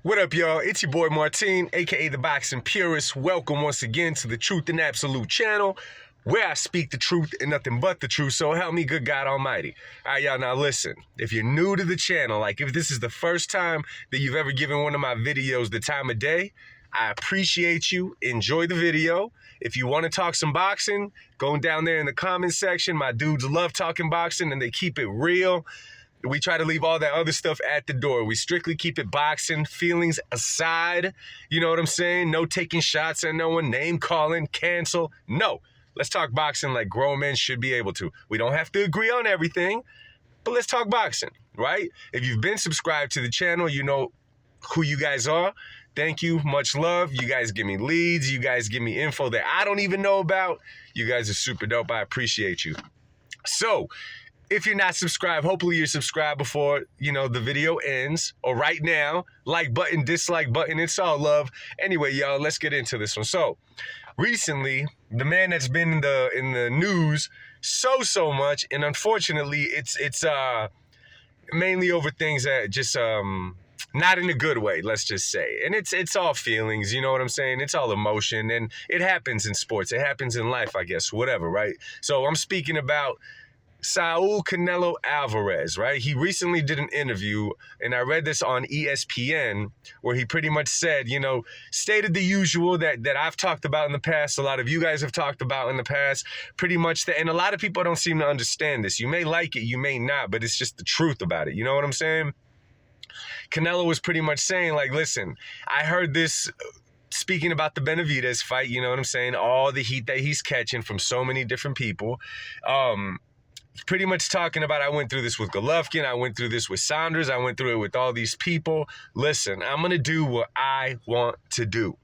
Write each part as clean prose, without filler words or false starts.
What up, y'all? It's your boy Martine, aka the Boxing Purist. Welcome once again to the Truth and Absolute channel, where I speak the truth and nothing but the truth. So help me, good God Almighty. All right, y'all. Now listen. If you're new to the channel, like if this is the first time that you've ever given one of my videos the time of day, I appreciate you. Enjoy the video. If you want to talk some boxing, go down there in the comments section. My dudes love talking boxing and they keep it real. We try to leave all that other stuff at the door. We strictly keep it boxing, feelings aside. You know what I'm saying? No taking shots at no one, name calling, cancel. No. Let's talk boxing like grown men should be able to. We don't have to agree on everything, but let's talk boxing, right? If you've been subscribed to the channel, you know who you guys are. Thank you. Much love. You guys give me leads. You guys give me info that I don't even know about. You guys are super dope. I appreciate you. So, if you're not subscribed, hopefully you're subscribed before, the video ends. Or right now, like button, dislike button, it's all love. Anyway, y'all, let's get into this one. So, recently, the man that's been in the news so much, and unfortunately, it's mainly over things that just not in a good way, let's just say. And it's all feelings, you know what I'm saying? It's all emotion, and it happens in sports. It happens in life, I guess, whatever, right? So I'm speaking about Saul Canelo Alvarez, right? He recently did an interview, and I read this on ESPN, where he pretty much said, stated the usual that I've talked about in the past, a lot of you guys have talked about in the past, pretty much that, and a lot of people don't seem to understand this. You may like it, you may not, but it's just the truth about it. You know what I'm saying? Canelo was pretty much saying, like, listen, I heard this speaking about the Benavidez fight, you know what I'm saying? All the heat that he's catching from so many different people. Pretty much talking about, I went through this with Golovkin, I went through this with Saunders, I went through it with all these people. Listen, I'm going to do what I want to do,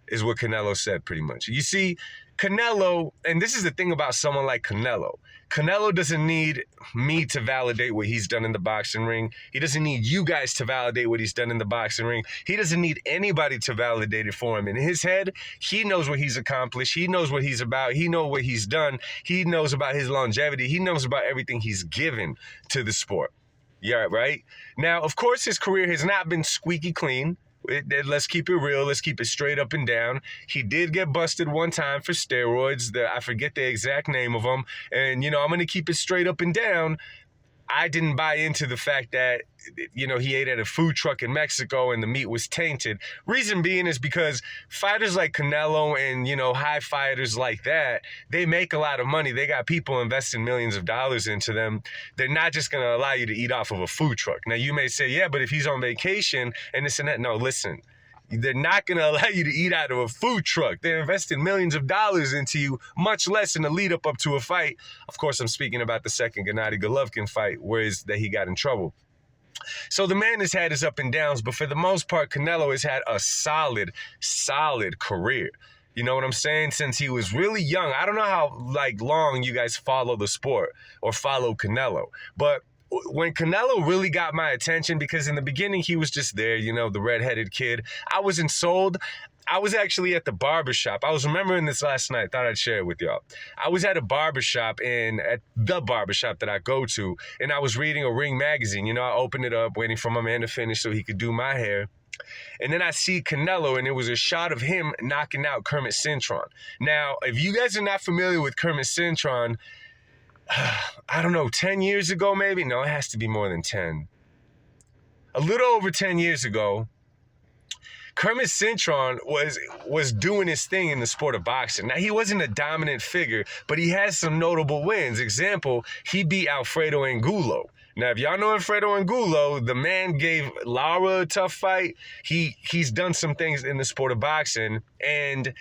is what Canelo said pretty much. You see, Canelo, and this is the thing about someone like Canelo. Canelo doesn't need me to validate what he's done in the boxing ring. He doesn't need you guys to validate what he's done in the boxing ring. He doesn't need anybody to validate it for him. In his head, he knows what he's accomplished. He knows what he's about. He knows what he's done. He knows about his longevity. He knows about everything he's given to the sport. Yeah, right? Now, of course, his career has not been squeaky clean. Let's keep it real. Let's keep it straight up and down. He did get busted one time for steroids. I forget the exact name of them. And, I'm going to keep it straight up and down. I didn't buy into the fact that, he ate at a food truck in Mexico and the meat was tainted. Reason being is because fighters like Canelo and, high fighters like that, they make a lot of money. They got people investing millions of dollars into them. They're not just going to allow you to eat off of a food truck. Now, you may say, yeah, but if he's on vacation and this and that. No, listen. They're not going to allow you to eat out of a food truck. They're investing millions of dollars into you, much less in the lead up to a fight. Of course, I'm speaking about the second Gennady Golovkin fight, where is that he got in trouble. So the man has had his up and downs, but for the most part, Canelo has had a solid career. You know what I'm saying? Since he was really young. I don't know how long you guys follow the sport or follow Canelo, but when Canelo really got my attention, because in the beginning he was just there, the redheaded kid. I wasn't sold. I was actually at the barbershop. I was remembering this last night. Thought I'd share it with y'all. I was at a barbershop, and at the barbershop that I go to, and I was reading a Ring magazine. I opened it up, waiting for my man to finish so he could do my hair. And then I see Canelo, and it was a shot of him knocking out Kermit Cintron. Now, if you guys are not familiar with Kermit Cintron, I don't know, 10 years ago maybe? No, it has to be more than 10. A little over 10 years ago, Kermit Cintron was doing his thing in the sport of boxing. Now, he wasn't a dominant figure, but he has some notable wins. Example, he beat Alfredo Angulo. Now, if y'all know Alfredo Angulo, the man gave Lara a tough fight. He's done some things in the sport of boxing, and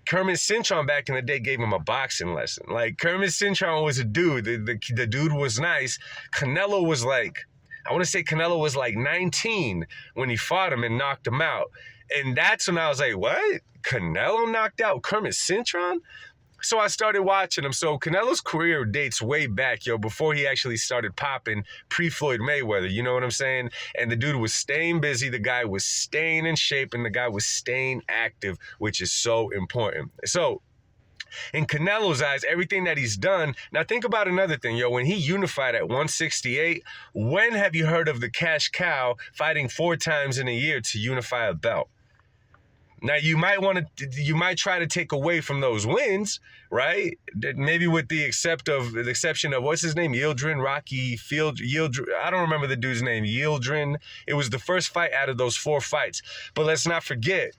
Kermit Cintron back in the day gave him a boxing lesson. Like, Kermit Cintron was a dude. The dude was nice. Canelo was I want to say Canelo was 19 when he fought him and knocked him out. And that's when I was like, what? Canelo knocked out Kermit Cintron? So I started watching him. So Canelo's career dates way back, before he actually started popping pre-Floyd Mayweather. You know what I'm saying? And the dude was staying busy. The guy was staying in shape, and the guy was staying active, which is so important. So In Canelo's eyes, everything that he's done. Now think about another thing, yo. When he unified at 168, when have you heard of the cash cow fighting 4 times in a year to unify a belt? Now you might try to take away from those wins, right? Maybe with the exception of what's his name, Rocky Field, I don't remember the dude's name, Yildirim. It was the first fight out of those 4 fights. But let's not forget,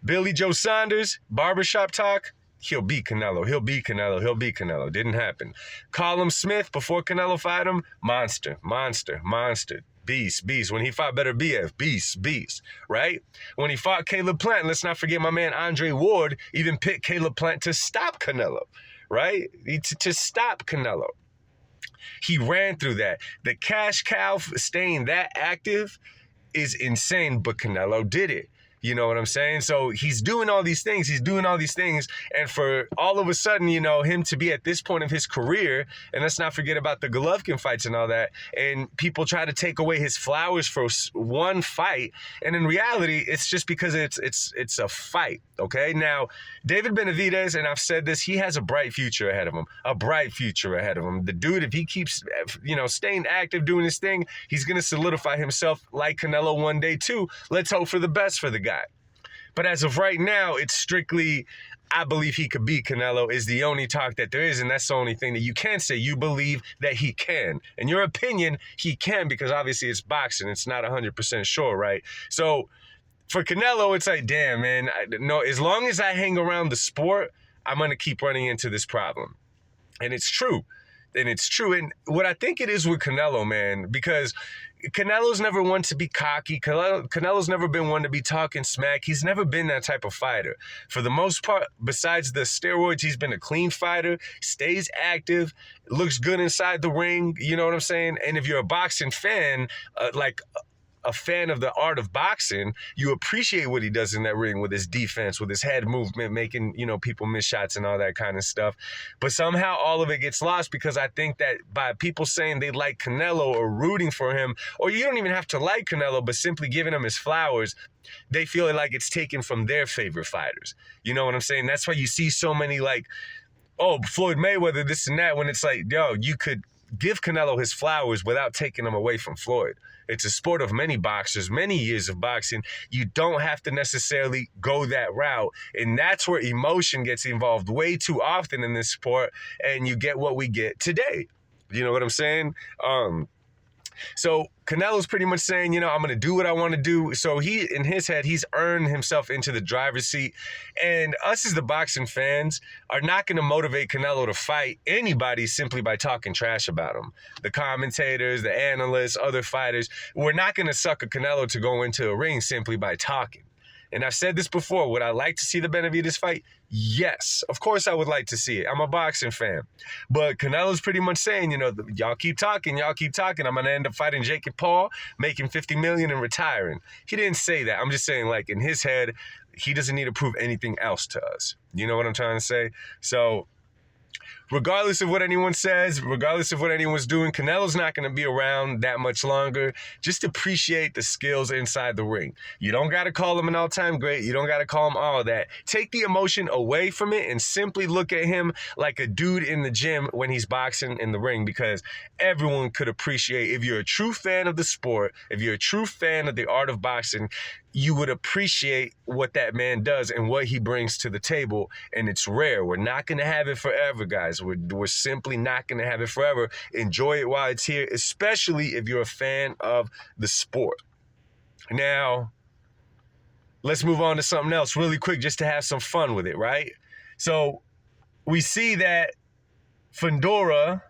Billy Joe Saunders, barbershop talk. He'll beat Canelo. He'll beat Canelo. He'll beat Canelo. Didn't happen. Callum Smith, before Canelo fought him, monster. Beast. When he fought Better BF, beast, right? When he fought Caleb Plant, let's not forget my man Andre Ward even picked Caleb Plant to stop Canelo, right? To stop Canelo. He ran through that. The cash cow staying that active is insane, but Canelo did it. You know what I'm saying? So he's doing all these things. And for all of a sudden, him to be at this point of his career, and let's not forget about the Golovkin fights and all that, and people try to take away his flowers for one fight. And in reality, it's just because it's a fight, okay? Now, David Benavidez, and I've said this, he has a bright future ahead of him. The dude, if he keeps, staying active, doing his thing, he's going to solidify himself like Canelo one day too. Let's hope for the best for the guy. But as of right now, it's strictly, I believe he could beat Canelo is the only talk that there is, and that's the only thing that you can say. You believe that he can. In your opinion, he can, because obviously it's boxing. It's not 100% sure, right? So for Canelo, it's like, damn, man, as long as I hang around the sport, I'm going to keep running into this problem. And it's true. And what I think it is with Canelo, man, because Canelo's never one to be cocky. Canelo's never been one to be talking smack. He's never been that type of fighter. For the most part, besides the steroids, he's been a clean fighter, stays active, looks good inside the ring. You know what I'm saying? And if you're a boxing fan, like a fan of the art of boxing, you appreciate what he does in that ring with his defense, with his head movement, making, people miss shots and all that kind of stuff. But somehow all of it gets lost, because I think that by people saying they like Canelo or rooting for him, or you don't even have to like Canelo, but simply giving him his flowers, they feel like it's taken from their favorite fighters. You know what I'm saying? That's why you see so many like, oh, Floyd Mayweather, this and that, when it's like, yo, you could give Canelo his flowers without taking him away from Floyd. It's a sport of many boxers, many years of boxing. You don't have to necessarily go that route. And that's where emotion gets involved way too often in this sport, and you get what we get today. You know what I'm saying? So Canelo's pretty much saying, I'm going to do what I want to do. So he, in his head, he's earned himself into the driver's seat. And us as the boxing fans are not going to motivate Canelo to fight anybody simply by talking trash about him. The commentators, the analysts, other fighters, we're not going to sucker Canelo to go into a ring simply by talking. And I've said this before, would I like to see the Benavidez fight? Yes, of course I would like to see it. I'm a boxing fan. But Canelo's pretty much saying, y'all keep talking. I'm going to end up fighting Jake Paul, making $50 million and retiring. He didn't say that. I'm just saying, like, in his head, he doesn't need to prove anything else to us. You know what I'm trying to say? So regardless of what anyone says, regardless of what anyone's doing, Canelo's not going to be around that much longer. Just appreciate the skills inside the ring. You don't got to call him an all-time great. You don't got to call him all that. Take the emotion away from it and simply look at him like a dude in the gym when he's boxing in the ring, because everyone could appreciate, if you're a true fan of the sport, if you're a true fan of the art of boxing, you would appreciate what that man does and what he brings to the table. And it's rare. We're not going to have it forever, guys. We're simply not going to have it forever. Enjoy it while it's here, especially if you're a fan of the sport. Now, let's move on to something else really quick, just to have some fun with it, right? So we see that Fundora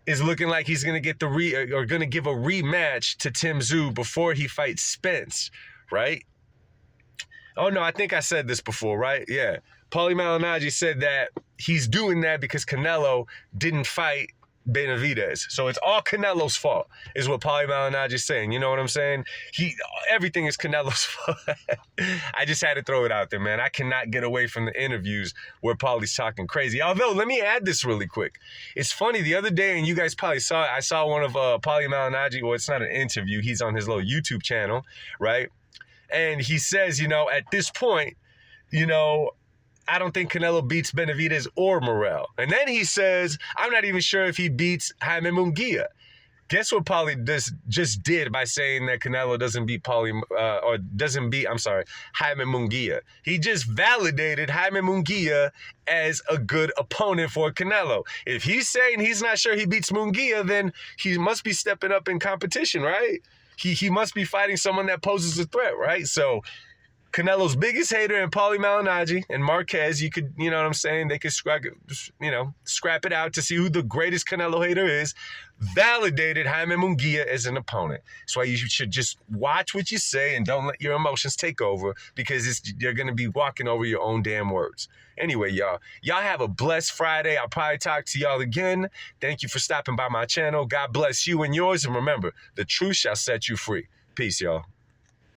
is looking like he's going to get going to give a rematch to Tim Tszyu before he fights Spence, right? Oh, no, I think I said this before, right? Yeah. Paulie Malignaggi said that he's doing that because Canelo didn't fight Benavidez. So it's all Canelo's fault, is what Paulie Malignaggi is saying. You know what I'm saying? Everything is Canelo's fault. I just had to throw it out there, man. I cannot get away from the interviews where Paulie's talking crazy. Although, let me add this really quick. It's funny, the other day, and you guys probably saw it, I saw one of Paulie Malignaggi, well, it's not an interview, he's on his little YouTube channel, right? And he says, at this point, I don't think Canelo beats Benavidez or Morrell. And then he says, I'm not even sure if he beats Jaime Munguia. Guess what Paulie just did by saying that Canelo doesn't beat Jaime Munguia. He just validated Jaime Munguia as a good opponent for Canelo. If he's saying he's not sure he beats Munguia, then he must be stepping up in competition, right? He must be fighting someone that poses a threat, right? So Canelo's biggest hater and Paulie Malignaggi and Marquez, you could, you know what I'm saying? They could scrap it out to see who the greatest Canelo hater is. Validated Jaime Munguia as an opponent. That's why you should just watch what you say and don't let your emotions take over, because you're going to be walking over your own damn words. Anyway, y'all have a blessed Friday. I'll probably talk to y'all again. Thank you for stopping by my channel. God bless you and yours. And remember, the truth shall set you free. Peace, y'all.